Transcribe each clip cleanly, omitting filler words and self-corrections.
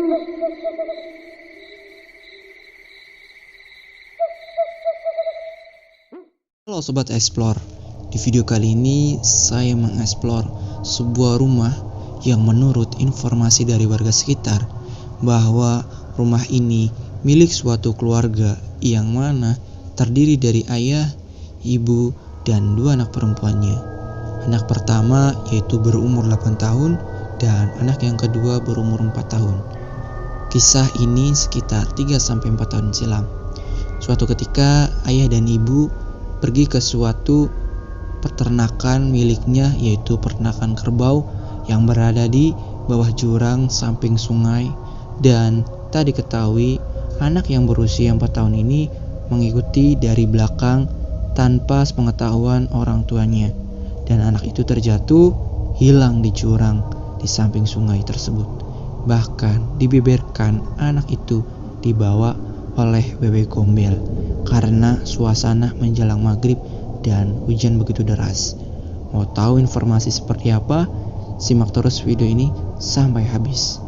Halo Sobat Explore, di video kali ini saya mengeksplor sebuah rumah yang menurut informasi dari warga sekitar bahwa rumah ini milik suatu keluarga yang mana terdiri dari ayah, ibu, dan dua anak perempuannya. Anak pertama yaitu berumur 8 tahun dan anak yang kedua berumur 4 tahun. Kisah ini sekitar 3-4 tahun silam. Suatu ketika ayah dan ibu pergi ke suatu peternakan miliknya, yaitu peternakan kerbau yang berada di bawah jurang samping sungai, dan tak diketahui anak yang berusia 4 tahun ini mengikuti dari belakang tanpa sepengetahuan orang tuanya, dan anak itu terjatuh hilang di jurang di samping sungai tersebut. Bahkan dibeberkan anak itu dibawa oleh bebek gombel karena suasana menjelang maghrib dan hujan begitu deras. Mau tahu informasi seperti apa? Simak terus video ini sampai habis.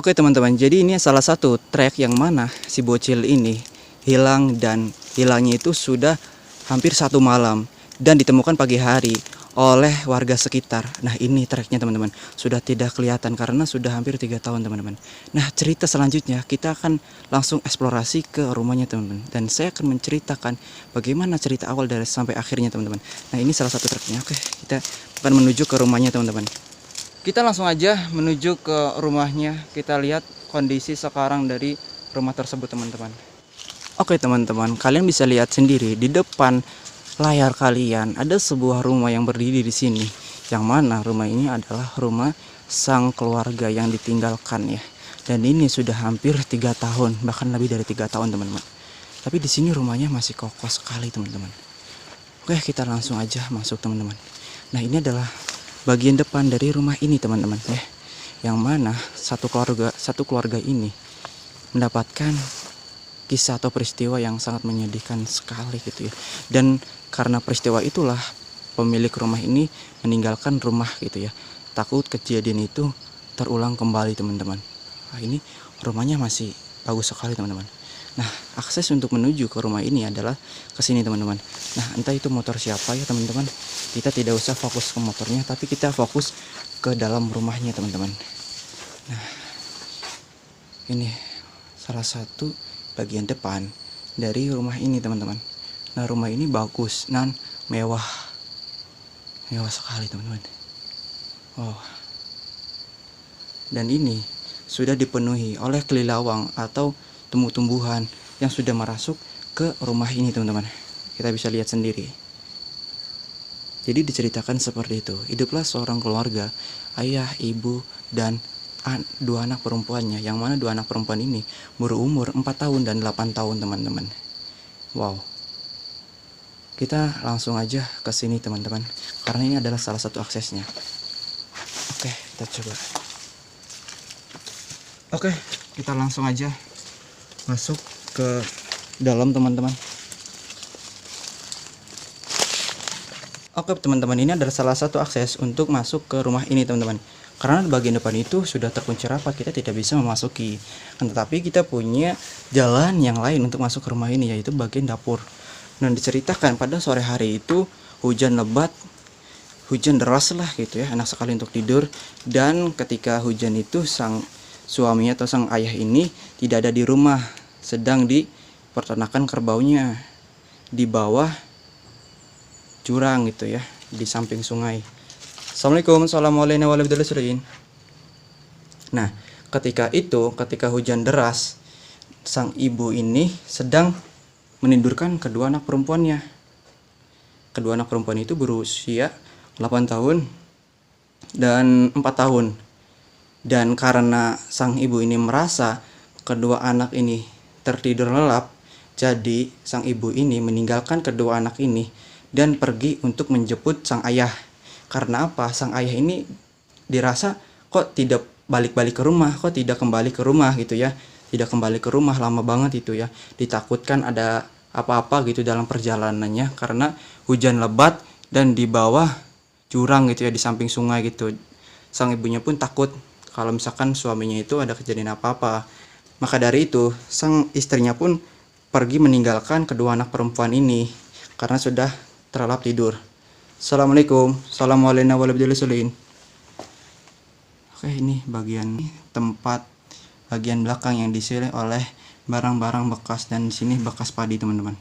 Oke teman-teman, jadi ini salah satu trek yang mana si bocil ini hilang, dan hilangnya itu sudah hampir 1 malam dan ditemukan pagi hari oleh warga sekitar. Nah ini treknya teman-teman, sudah tidak kelihatan karena sudah hampir 3 tahun teman-teman. Nah cerita selanjutnya kita akan langsung eksplorasi ke rumahnya teman-teman, dan saya akan menceritakan bagaimana cerita awal dari sampai akhirnya teman-teman. Nah ini salah satu treknya. Oke, kita akan menuju ke rumahnya teman-teman. Kita langsung aja menuju ke rumahnya. Kita lihat kondisi sekarang dari rumah tersebut teman-teman. Oke teman-teman, kalian bisa lihat sendiri di depan layar kalian ada sebuah rumah yang berdiri di sini. Yang mana rumah ini adalah rumah sang keluarga yang ditinggalkan ya. Dan ini sudah hampir 3 tahun, bahkan lebih dari 3 tahun teman-teman. Tapi di sini rumahnya masih kokoh sekali teman-teman. Oke, kita langsung aja masuk teman-teman. Nah ini adalah bagian depan dari rumah ini teman-teman ya, yang mana satu keluarga ini mendapatkan kisah atau peristiwa yang sangat menyedihkan sekali gitu ya. Dan karena peristiwa itulah pemilik rumah ini meninggalkan rumah gitu ya, takut kejadian itu terulang kembali teman-teman. Nah, ini rumahnya masih bagus sekali teman-teman. Nah akses untuk menuju ke rumah ini adalah ke sini teman-teman. Nah entah itu motor siapa ya teman-teman, kita tidak usah fokus ke motornya, tapi kita fokus ke dalam rumahnya teman-teman. Nah ini salah satu bagian depan dari rumah ini teman-teman. Nah rumah ini bagus dan mewah sekali teman-teman. Oh, dan ini sudah dipenuhi oleh kelilawang atau tumbuh-tumbuhan yang sudah merasuk ke rumah ini teman-teman. Kita bisa lihat sendiri. Jadi diceritakan seperti itu, hiduplah seorang keluarga, ayah, ibu, dan 2 anak perempuannya, yang mana 2 anak perempuan ini berumur 4 tahun dan 8 tahun teman-teman. Wow. Kita langsung aja ke sini teman-teman, karena ini adalah salah satu aksesnya. Oke, kita coba. Oke, kita langsung aja masuk ke dalam teman-teman. Oke teman-teman, ini adalah salah satu akses untuk masuk ke rumah ini teman-teman. Karena bagian depan itu sudah terkunci rapat, kita tidak bisa memasuki. Tetapi kita punya jalan yang lain untuk masuk ke rumah ini, yaitu bagian dapur. Dan diceritakan pada sore hari itu hujan lebat, hujan deras lah gitu ya, enak sekali untuk tidur. Dan ketika hujan itu sang suaminya atau sang ayah ini tidak ada di rumah, sedang di peternakan kerbaunya di bawah jurang gitu ya, di samping sungai. Assalamualaikum warahmatullahi wabarakatuh. Nah ketika hujan deras, sang ibu ini sedang menidurkan kedua anak perempuannya. Kedua anak perempuan itu berusia 8 tahun dan 4 tahun. Dan karena sang ibu ini merasa kedua anak ini tertidur lelap, jadi sang ibu ini meninggalkan kedua anak ini dan pergi untuk menjemput sang ayah. Karena apa? Sang ayah ini dirasa kok tidak balik-balik ke rumah, kok tidak kembali ke rumah gitu ya. Tidak kembali ke rumah lama banget itu ya. Ditakutkan ada apa-apa gitu dalam perjalanannya karena hujan lebat dan di bawah jurang gitu ya, di samping sungai gitu. Sang ibunya pun takut kalau misalkan suaminya itu ada kejadian apa-apa. Maka dari itu, sang istrinya pun pergi meninggalkan kedua anak perempuan ini karena sudah terlelap tidur. Assalamualaikum. Assalamualaikum warahmatullahi wabarakatuh. Oke, ini bagian tempat bagian belakang yang diisi oleh barang-barang bekas, dan di sini bekas padi teman-teman.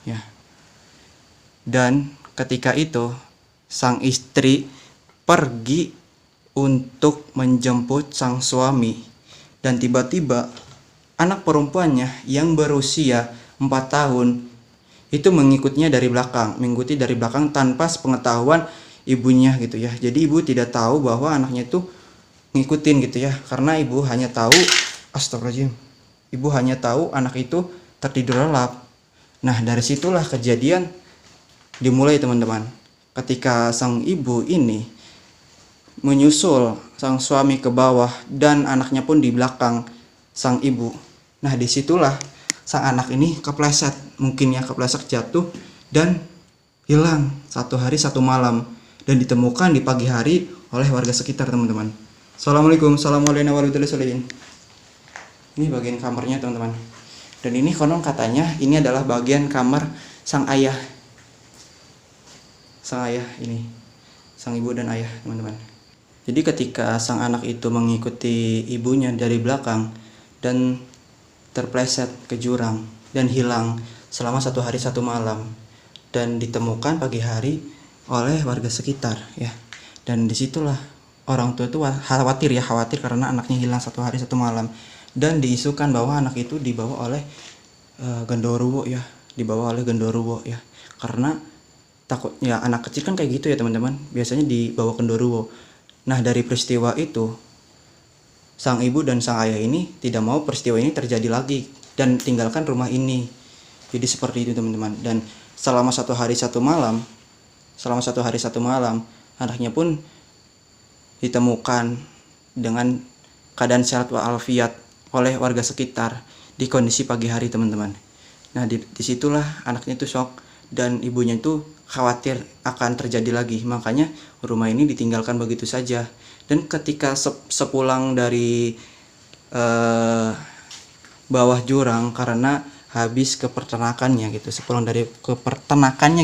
Ya. Dan ketika itu sang istri pergi untuk menjemput sang suami, dan tiba-tiba anak perempuannya yang berusia 4 tahun itu mengikuti dari belakang tanpa sepengetahuan ibunya gitu ya. Jadi ibu tidak tahu bahwa anaknya itu ngikutin gitu ya, karena ibu hanya tahu, astagfirullahaladzim, ibu hanya tahu anak itu tertidur lelap. Nah, dari situlah kejadian dimulai teman-teman. Ketika sang ibu ini menyusul sang suami ke bawah dan anaknya pun di belakang sang ibu. Nah, disitulah sang anak ini kepleset, mungkin ya kepleset jatuh dan hilang 1 hari 1 malam, dan ditemukan di pagi hari oleh warga sekitar teman-teman. Assalamualaikum warahmatullahi wabarakatuh. Ini bagian kamarnya teman-teman. Dan ini konon katanya ini adalah bagian kamar sang ayah. Sang ayah ini, sang ibu dan ayah teman-teman. Jadi ketika sang anak itu mengikuti ibunya dari belakang dan terpleset ke jurang dan hilang selama 1 hari 1 malam, dan ditemukan pagi hari oleh warga sekitar ya. Dan disitulah orang tua itu khawatir karena anaknya hilang 1 hari 1 malam, dan diisukan bahwa anak itu dibawa oleh genderuwo ya, karena takut ya, anak kecil kan kayak gitu ya teman-teman, biasanya dibawa genderuwo. Nah, dari peristiwa itu sang ibu dan sang ayah ini tidak mau peristiwa ini terjadi lagi dan tinggalkan rumah ini. Jadi seperti itu teman-teman. Dan selama 1 hari 1 malam, anaknya pun ditemukan dengan keadaan sehat walafiat oleh warga sekitar di kondisi pagi hari teman-teman. Nah, disitulah anaknya itu shock dan ibunya itu khawatir akan terjadi lagi. Makanya rumah ini ditinggalkan begitu saja. Dan ketika sepulang dari bawah jurang karena habis ke peternakannya gitu,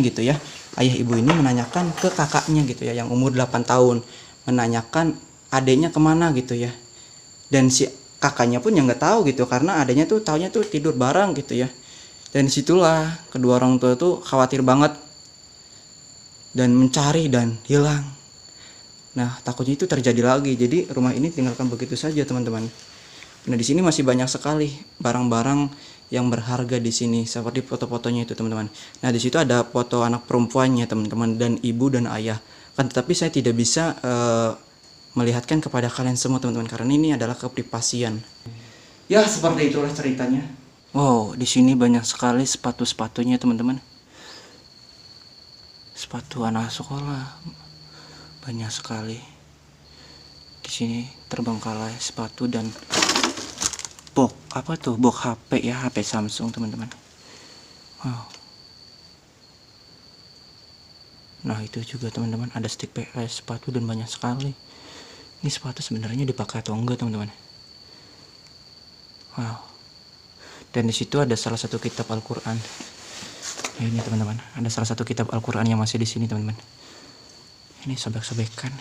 gitu ya, ayah ibu ini menanyakan ke kakaknya gitu ya, yang umur 8 tahun, menanyakan adiknya kemana gitu ya. Dan si kakaknya pun yang nggak tahu gitu, karena adiknya tuh taunya tuh tidur bareng gitu ya. Dan disitulah kedua orang tua tuh khawatir banget dan mencari dan hilang. Nah, takutnya itu terjadi lagi. Jadi rumah ini tinggalkan begitu saja teman-teman. Nah, di sini masih banyak sekali barang-barang yang berharga di sini, seperti foto-fotonya itu teman-teman. Nah, di situ ada foto anak perempuannya teman-teman, dan ibu dan ayah. Kan tetapi saya tidak bisa melihatkan kepada kalian semua teman-teman, karena ini adalah keprivasian. Ya, seperti itulah ceritanya. Wow, di sini banyak sekali sepatu-sepatunya teman-teman. Sepatu anak sekolah banyak sekali. Di sini terbengkalai sepatu dan box HP ya, HP Samsung teman-teman. Wow. Nah, itu juga teman-teman ada stick PS, sepatu, dan banyak sekali. Ini sepatu sebenarnya dipakai atau enggak teman-teman? Wow. Dan di situ ada salah satu kitab Al-Qur'an. Ini teman-teman, ada salah satu kitab Al-Qur'an yang masih di sini teman-teman. Ini sobek-sobekan.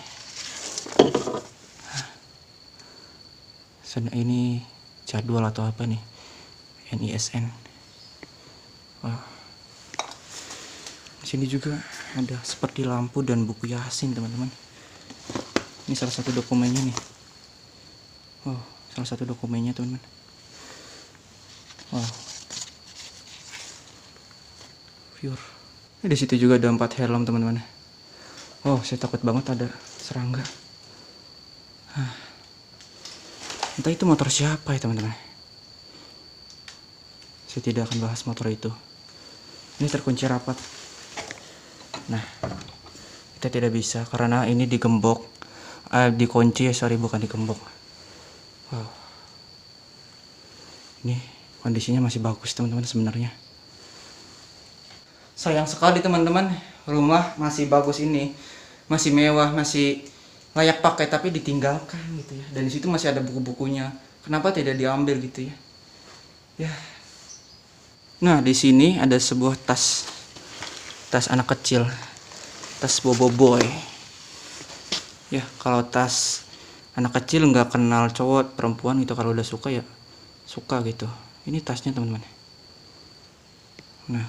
Ini jadwal atau apa nih? NISN. Wow. Di sini juga ada seperti lampu dan buku Yasin teman-teman. Ini salah satu dokumennya nih. Wow, salah satu dokumennya teman-teman. Wow. Pure. Di situ juga ada 4 helm teman-teman. Oh, saya takut banget ada serangga. Entah itu motor siapa ya teman-teman. Saya tidak akan bahas motor itu. Ini terkunci rapat. Nah, Kita tidak bisa karena ini digembok, dikunci ya, sorry bukan digembok. Wow. Ini kondisinya masih bagus teman-teman sebenarnya. Sayang sekali teman-teman, rumah masih bagus ini, masih mewah, masih layak pakai, tapi ditinggalkan gitu ya. Dan di situ masih ada buku-bukunya. Kenapa tidak diambil gitu ya? Ya. Nah, di sini ada sebuah tas anak kecil, tas bobo boy. Ya, kalau tas anak kecil nggak kenal cowok perempuan gitu, kalau udah suka ya suka gitu. Ini tasnya teman-teman. Nah,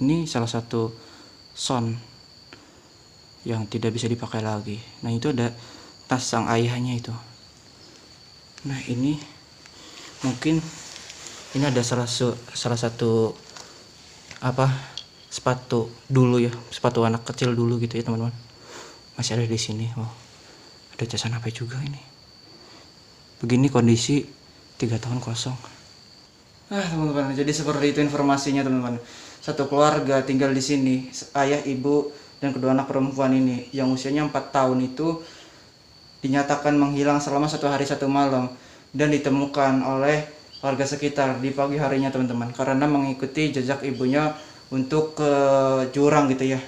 ini salah satu son yang tidak bisa dipakai lagi. Nah, itu ada tas sang ayahnya itu. Nah, ini mungkin ini ada salah satu sepatu dulu ya, sepatu anak kecil dulu gitu ya teman-teman. Masih ada di sini. Wow, ada casan HP juga ini. Begini kondisi 3 tahun kosong. Teman-teman, jadi seperti itu informasinya teman-teman. Satu keluarga tinggal di sini, ayah, ibu, dan kedua anak perempuan ini yang usianya 4 tahun itu dinyatakan menghilang selama 1 hari 1 malam dan ditemukan oleh warga sekitar di pagi harinya teman-teman, karena mengikuti jejak ibunya untuk ke jurang gitu ya.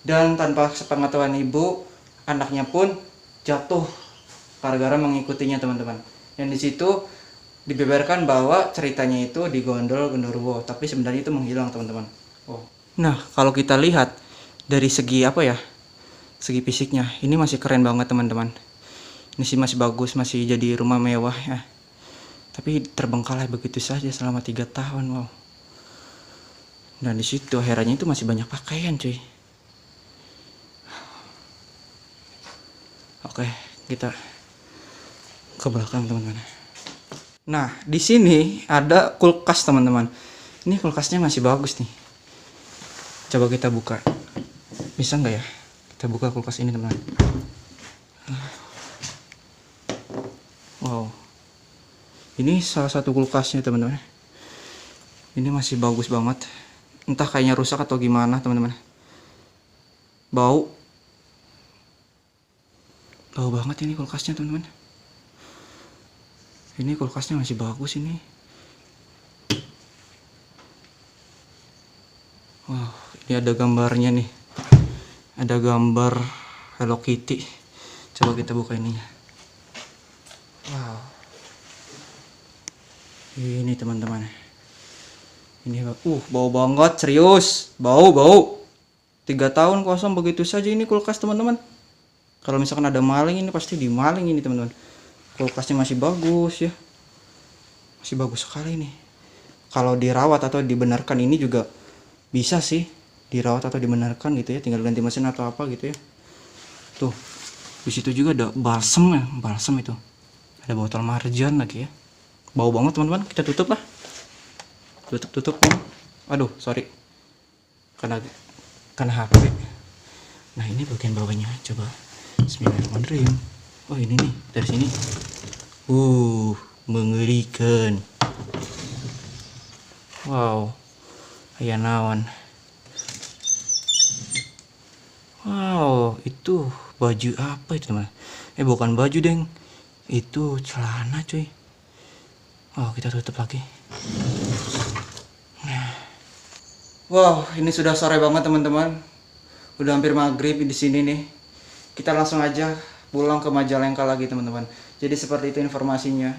Dan tanpa sepengetahuan ibu, anaknya pun jatuh gara-gara mengikutinya teman-teman. Yang di situ dibeberkan bahwa ceritanya itu di Gondol Genderuwo, tapi sebenarnya itu menghilang teman-teman. Nah, kalau kita lihat dari segi segi fisiknya, ini masih keren banget teman-teman. Ini sih masih bagus, masih jadi rumah mewah ya. Tapi terbengkalai begitu saja selama 3 tahun, wow. Dan di situ herannya itu masih banyak pakaian, cuy. Oke, kita ke belakang teman-teman. Nah, di sini ada kulkas teman-teman. Ini kulkasnya masih bagus nih. Coba kita buka. Bisa nggak ya? Kita buka kulkas ini teman-teman. Wow. Ini salah satu kulkasnya teman-teman. Ini masih bagus banget. Entah kayaknya rusak atau gimana teman-teman. Bau banget ini kulkasnya teman-teman. Ini kulkasnya masih bagus ini. Wow, ini ada gambarnya nih. Ada gambar Hello Kitty. Coba kita buka ininya. Wow. Ini teman-teman. Ini bau banget, serius. Bau. 3 tahun kosong begitu saja ini kulkas teman-teman. Kalau misalkan ada maling ini pasti dimaling ini teman-teman. Kulkasnya masih bagus ya, masih bagus sekali nih. Kalau dirawat atau dibenarkan ini juga bisa sih dirawat atau dibenarkan gitu ya, tinggal ganti mesin atau apa gitu ya. Tuh di situ juga ada balsam ya, balsam itu. Ada botol marjan lagi ya. Bau banget teman-teman, kita tutup lah. Tutup. Aduh, sorry. Karena HP. Nah, ini bagian bawahnya, coba. Bismillahirrahmanirrahim. Oh, ini nih, dari sini. Mengerikan. Wow. Aya naon. Wow, itu baju apa itu teman? Bukan baju deng. Itu celana cuy. Oh, kita tutup lagi. Nah. Wow, ini sudah sore banget teman-teman. Udah hampir maghrib di sini nih. Kita langsung aja pulang ke Majalengka lagi teman-teman. Jadi seperti itu informasinya.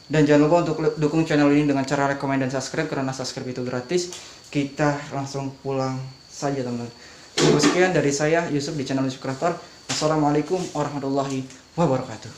Dan jangan lupa untuk dukung channel ini dengan cara rekomen dan subscribe, karena subscribe itu gratis. Kita langsung pulang saja teman-teman. Cukup sekian dari saya Yusuf di channel Yusuf Creator. Assalamualaikum warahmatullahi wabarakatuh.